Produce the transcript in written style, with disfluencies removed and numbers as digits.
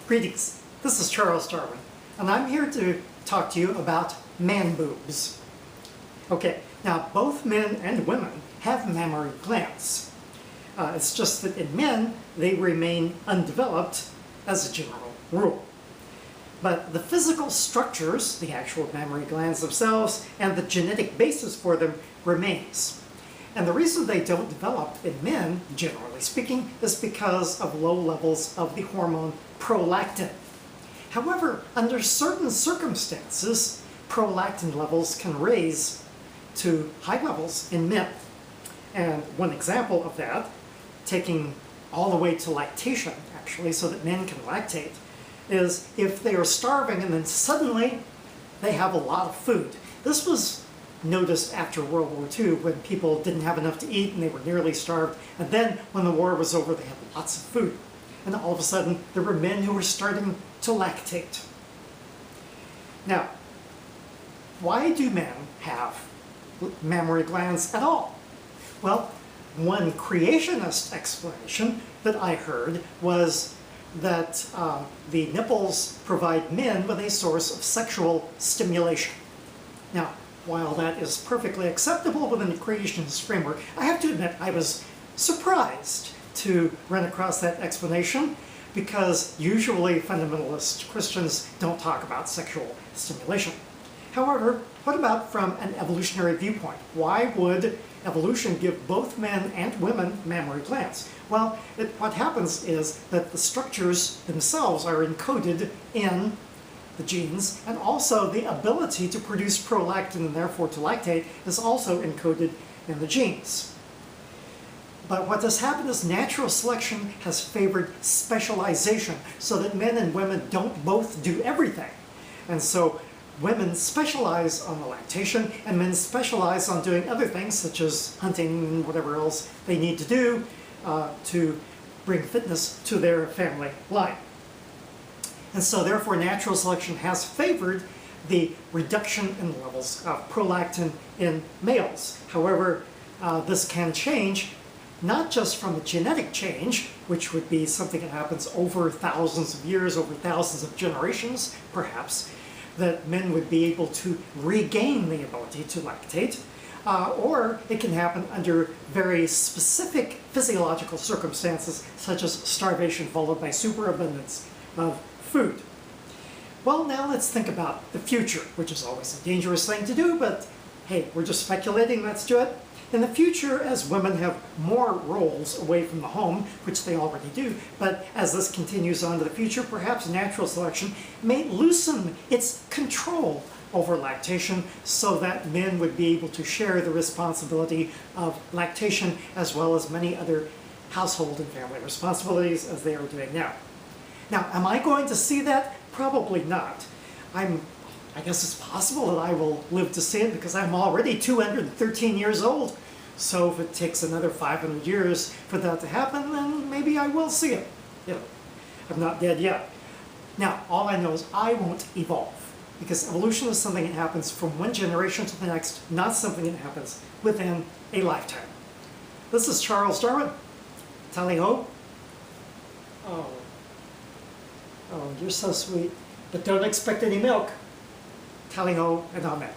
Greetings, this is Charles Darwin, and I'm here to talk to you about man boobs. Okay, now both men and women have mammary glands. It's just that in men, they remain undeveloped as a general rule. But the physical structures, the actual mammary glands themselves, and the genetic basis for them remains. And the reason they don't develop in men, generally speaking, is because of low levels of the hormone prolactin. However, under certain circumstances, prolactin levels can raise to high levels in men. And one example of that, taking all the way to lactation, actually, so that men can lactate, is if they are starving and then suddenly they have a lot of food. This was noticed after World War II when people didn't have enough to eat and they were nearly starved. And then when the war was over, they had lots of food. And all of a sudden, there were men who were starting to lactate. Now, why do men have mammary glands at all? Well, one creationist explanation that I heard was that the nipples provide men with a source of sexual stimulation. Now, while that is perfectly acceptable within the creationist framework, I have to admit I was surprised to run across that explanation, because usually fundamentalist Christians don't talk about sexual stimulation. However, what about from an evolutionary viewpoint? Why would evolution give both men and women mammary glands? Well, what happens is that the structures themselves are encoded in the genes, and also the ability to produce prolactin and therefore to lactate is also encoded in the genes. But what has happened is natural selection has favored specialization, so that men and women don't both do everything. And so women specialize on the lactation, and men specialize on doing other things, such as hunting and whatever else they need to do to bring fitness to their family line. And so therefore natural selection has favored the reduction in levels of prolactin in males. However, this can change, not just from a genetic change, which would be something that happens over thousands of years, over thousands of generations, perhaps, that men would be able to regain the ability to lactate, or it can happen under very specific physiological circumstances, such as starvation followed by superabundance of food. Well, now let's think about the future, which is always a dangerous thing to do, but hey, we're just speculating, let's do it. In the future, as women have more roles away from the home, which they already do, but as this continues on to the future, perhaps natural selection may loosen its control over lactation so that men would be able to share the responsibility of lactation as well as many other household and family responsibilities as they are doing now. Now, am I going to see that? Probably not. I guess it's possible that I will live to see it because I'm already 213 years old. So if it takes another 500 years for that to happen, then maybe I will see it. You know, I'm not dead yet. Now, all I know is I won't evolve, because evolution is something that happens from one generation to the next, not something that happens within a lifetime. This is Charles Darwin. Tally-ho. Oh, you're so sweet. But don't expect any milk. Tally-ho and amen.